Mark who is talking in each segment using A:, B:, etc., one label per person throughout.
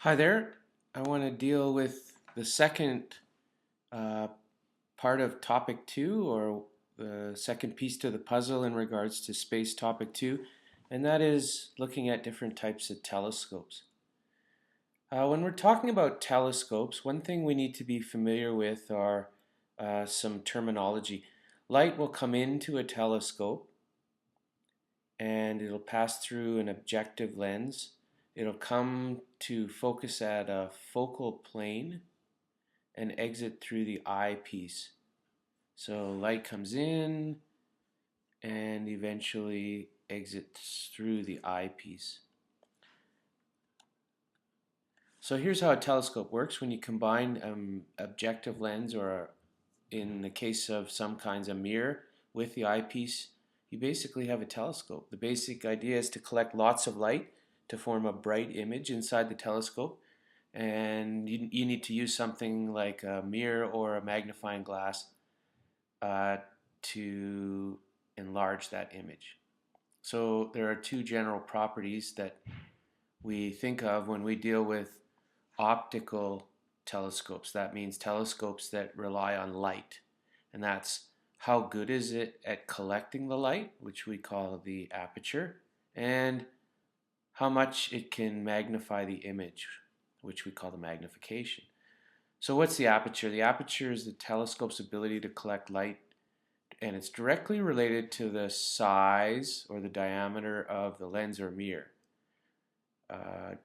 A: Hi there. I want to deal with the second uh, part of topic two, or the second piece to the puzzle in regards to space topic two, and that is looking at different types of telescopes. When we're talking about telescopes, one thing we need to be familiar with are some terminology. Light will come into a telescope and it'll pass through an objective lens. It'll come to focus at a focal plane and exit through the eyepiece. So light comes in and eventually exits through the eyepiece. So here's how a telescope works. When you combine objective lens, or in the case of some kinds, a mirror, with the eyepiece, you basically have a telescope. The basic idea is to collect lots of light to form a bright image inside the telescope, and you need to use something like a mirror or a magnifying glass uh, to enlarge that image. So there are two general properties that we think of when we deal with optical telescopes. That means telescopes that rely on light. And that's how good is it at collecting the light, which we call the aperture, and how much it can magnify the image, which we call the magnification. So what's the aperture? The aperture is the telescope's ability to collect light, and it's directly related to the size or the diameter of the lens or mirror.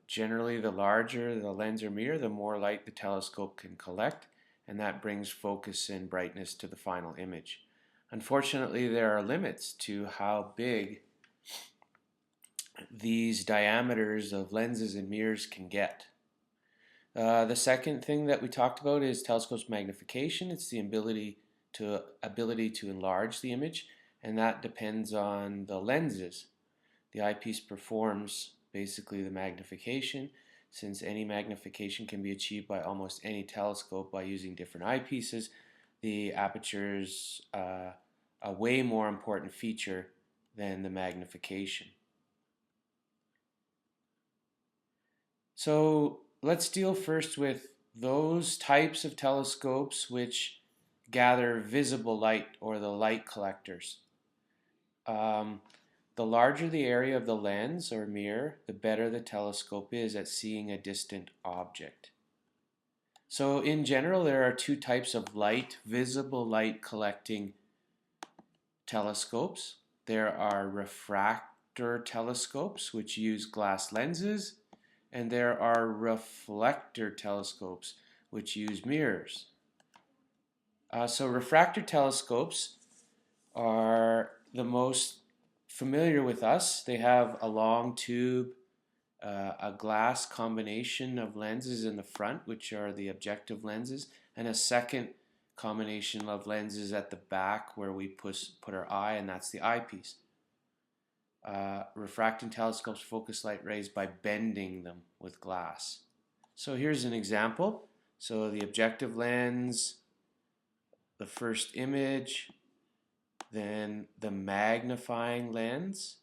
A: Generally, the larger the lens or mirror, the more light the telescope can collect, and that brings focus and brightness to the final image. Unfortunately, there are limits to how big these diameters of lenses and mirrors can get. The second thing that we talked about is telescope's magnification. It's the ability to enlarge the image, and that depends on the lenses. The eyepiece performs basically the magnification, since any magnification can be achieved by almost any telescope by using different eyepieces. The aperture is a way more important feature than the magnification. So let's deal first with those types of telescopes which gather visible light, or the light collectors. Um, the larger the area of the lens or mirror, the better the telescope is at seeing a distant object. So in general, there are two types of light, visible light collecting telescopes. There are refractor telescopes, which use glass lenses, and there are reflector telescopes, which use mirrors. So refractor telescopes are the most familiar with us. They have a long tube, a glass combination of lenses in the front, which are the objective lenses, and a second combination of lenses at the back where we put our eye, and that's the eyepiece. Refracting telescopes focus light rays by bending them with glass. So here's an example. So the objective lens, the first image, then the magnifying lens,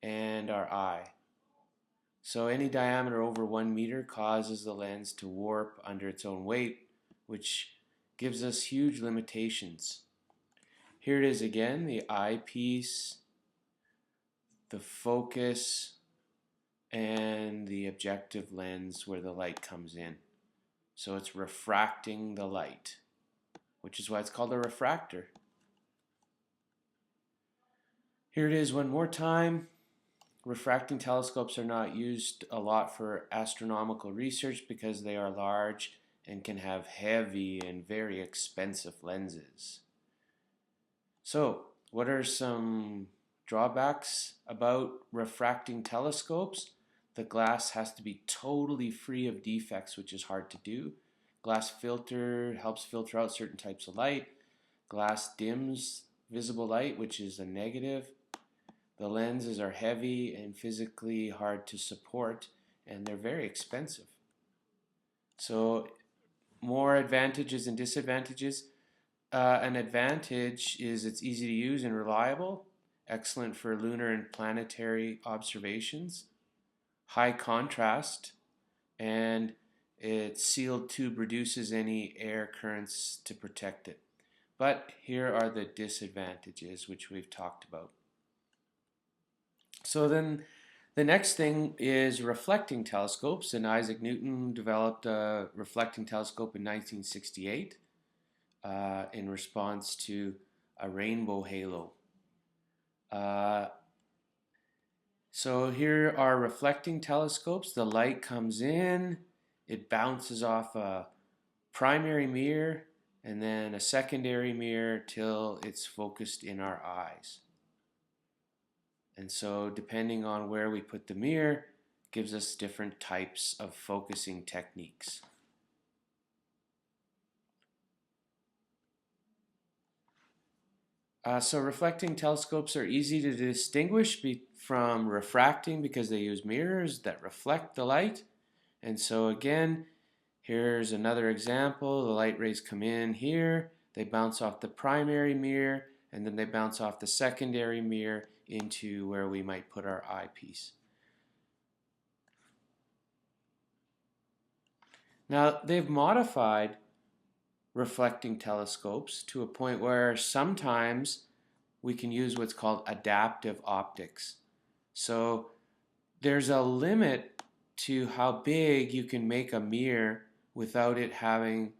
A: and our eye. So any diameter over 1 meter causes the lens to warp under its own weight, which gives us huge limitations. Here it is again, the eyepiece, the focus, and the objective lens where the light comes in. So it's refracting the light, which is why it's called a refractor. Here it is one more time. Refracting telescopes are not used a lot for astronomical research because they are large and can have heavy and very expensive lenses. So, what are some drawbacks about refracting telescopes? The glass has to be totally free of defects, which is hard to do. Glass filter helps filter out certain types of light. Glass dims visible light, which is a negative. The lenses are heavy and physically hard to support, and they're very expensive. So, more advantages and disadvantages. An advantage is it's easy to use and reliable, excellent for lunar and planetary observations, high contrast, and its sealed tube reduces any air currents to protect it. But here are the disadvantages, which we've talked about. So then the next thing is reflecting telescopes, and Isaac Newton developed a reflecting telescope in 1968 in response to a rainbow halo. Uh, so here are reflecting telescopes. The light comes in, it bounces off a primary mirror and then a secondary mirror till it's focused in our eyes. And so depending on where we put the mirror, gives us different types of focusing techniques. So reflecting telescopes are easy to distinguish from refracting because they use mirrors that reflect the light. And so again, here's another example. The light rays come in here, they bounce off the primary mirror, and then they bounce off the secondary mirror into where we might put our eyepiece. Now, they've modified reflecting telescopes to a point where sometimes we can use what's called adaptive optics. So there's a limit to how big you can make a mirror without it having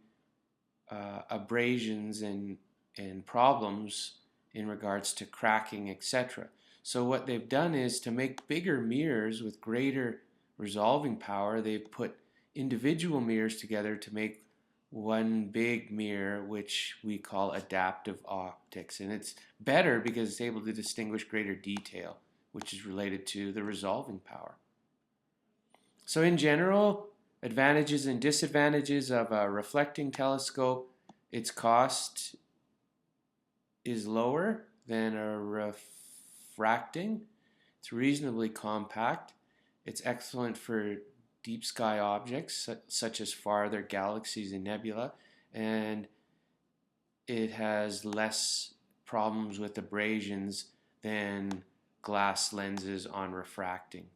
A: abrasions and problems in regards to cracking, etc. So what they've done is to make bigger mirrors with greater resolving power, they've put individual mirrors together to make one big mirror, which we call adaptive optics. And it's better because it's able to distinguish greater detail, which is related to the resolving power. So in general, advantages and disadvantages of a reflecting telescope: its cost is lower than a refracting. It's reasonably compact. It's excellent for deep sky objects such as farther galaxies and nebula, and it has less problems with abrasions than glass lenses on refracting.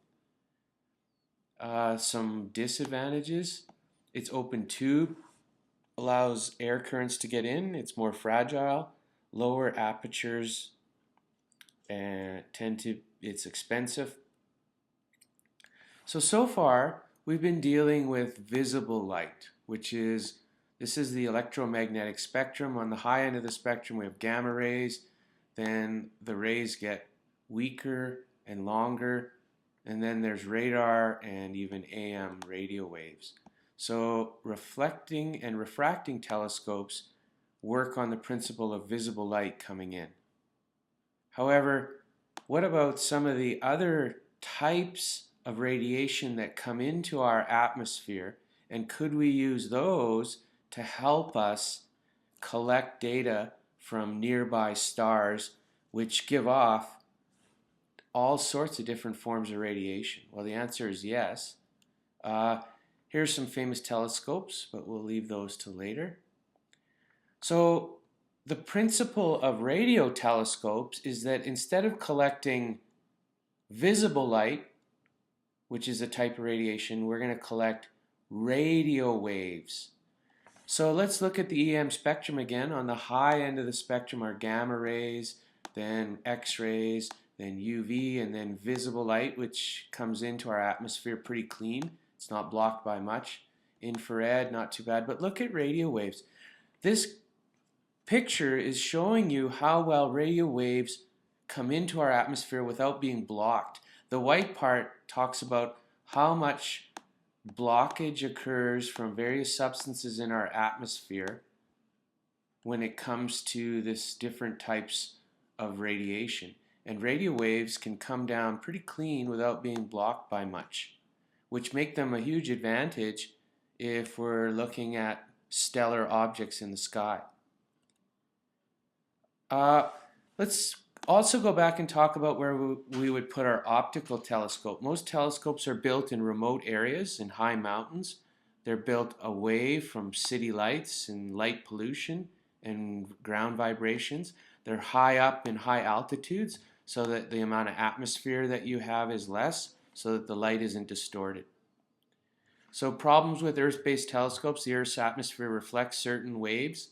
A: Some disadvantages: it's open tube, allows air currents to get in, it's more fragile, lower apertures, and it's expensive. So far, we've been dealing with visible light, this is the electromagnetic spectrum. On the high end of the spectrum, we have gamma rays. Then the rays get weaker and longer. And then there's radar and even AM radio waves. So reflecting and refracting telescopes work on the principle of visible light coming in. However, what about some of the other types of radiation that come into our atmosphere, and could we use those to help us collect data from nearby stars which give off all sorts of different forms of radiation? Well, the answer is yes. Here's some famous telescopes, but we'll leave those till later. So the principle of radio telescopes is that instead of collecting visible light, which is a type of radiation, we're going to collect radio waves. So let's look at the EM spectrum again. On the high end of the spectrum are gamma rays, then X-rays, then UV, and then visible light, which comes into our atmosphere pretty clean. It's not blocked by much. Infrared, not too bad. But look at radio waves. This picture is showing you how well radio waves come into our atmosphere without being blocked. The white part talks about how much blockage occurs from various substances in our atmosphere when it comes to this different types of radiation. And radio waves can come down pretty clean without being blocked by much, which make them a huge advantage if we're looking at stellar objects in the sky. Let's also go back and talk about where we would put our optical telescope. Most telescopes are built in remote areas, in high mountains. They're built away from city lights and light pollution and ground vibrations. They're high up in high altitudes so that the amount of atmosphere that you have is less, so that the light isn't distorted. So problems with Earth-based telescopes, the Earth's atmosphere reflects certain waves,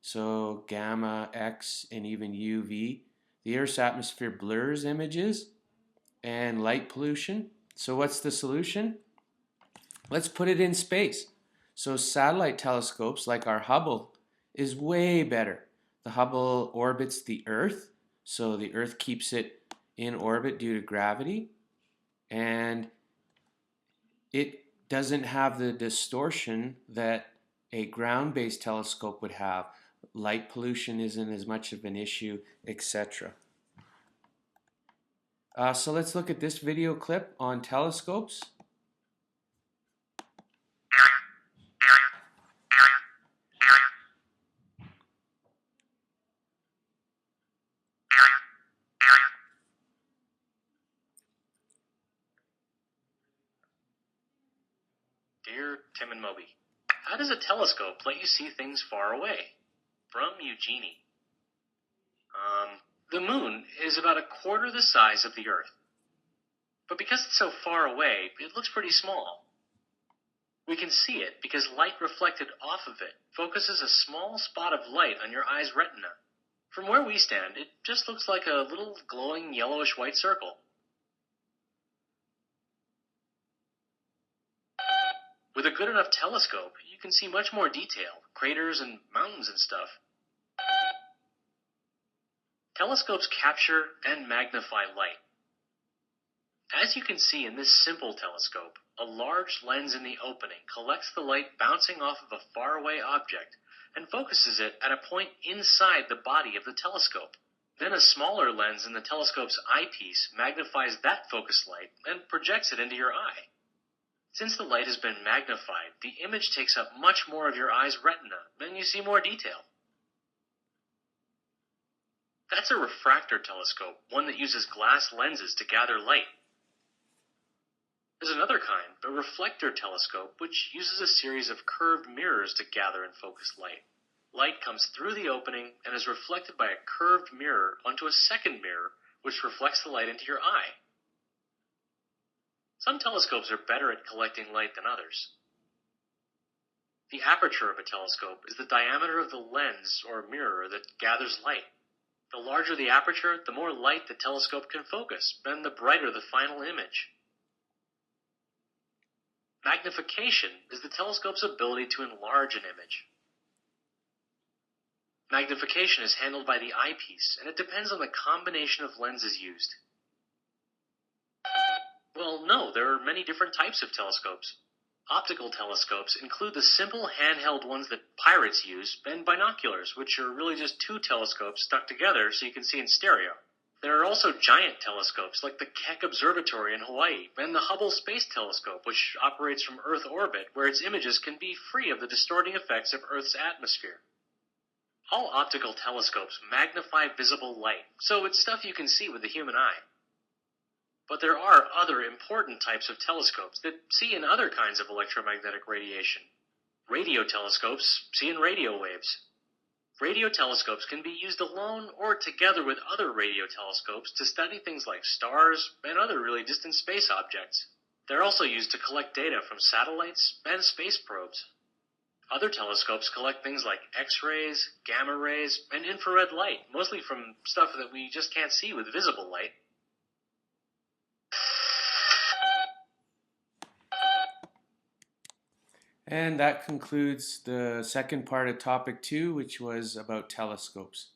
A: so gamma, X, and even UV. The Earth's atmosphere blurs images and light pollution. So what's the solution? Let's put it in space. So satellite telescopes like our Hubble is way better. The Hubble orbits the Earth, so the Earth keeps it in orbit due to gravity, and it doesn't have the distortion that a ground-based telescope would have. Light pollution isn't as much of an issue, etc. So let's look at this video clip on telescopes.
B: Dear Tim and Moby, how does a telescope let you see things far away? From Eugenie. The moon is about a quarter the size of the Earth. But because it's so far away, it looks pretty small. We can see it because light reflected off of it focuses a small spot of light on your eye's retina. From where we stand, it just looks like a little glowing yellowish white circle. With a good enough telescope, you can see much more detail, craters and mountains and stuff. Telescopes capture and magnify light. As you can see in this simple telescope, a large lens in the opening collects the light bouncing off of a faraway object and focuses it at a point inside the body of the telescope. Then a smaller lens in the telescope's eyepiece magnifies that focused light and projects it into your eye. Since the light has been magnified, the image takes up much more of your eye's retina, and you see more detail. That's a refractor telescope, one that uses glass lenses to gather light. There's another kind, a reflector telescope, which uses a series of curved mirrors to gather and focus light. Light comes through the opening and is reflected by a curved mirror onto a second mirror, which reflects the light into your eye. Some telescopes are better at collecting light than others. The aperture of a telescope is the diameter of the lens or mirror that gathers light. The larger the aperture, the more light the telescope can focus, and the brighter the final image. Magnification is the telescope's ability to enlarge an image. Magnification is handled by the eyepiece, and it depends on the combination of lenses used. Well, no, there are many different types of telescopes. Optical telescopes include the simple handheld ones that pirates use, and binoculars, which are really just two telescopes stuck together so you can see in stereo. There are also giant telescopes like the Keck Observatory in Hawaii and the Hubble Space Telescope, which operates from Earth orbit, where its images can be free of the distorting effects of Earth's atmosphere. All optical telescopes magnify visible light, so it's stuff you can see with the human eye. But there are other important types of telescopes that see in other kinds of electromagnetic radiation. Radio telescopes see in radio waves. Radio telescopes can be used alone or together with other radio telescopes to study things like stars and other really distant space objects. They're also used to collect data from satellites and space probes. Other telescopes collect things like X-rays, gamma rays, and infrared light, mostly from stuff that we just can't see with visible light.
A: And that concludes the second part of topic 2, which was about telescopes.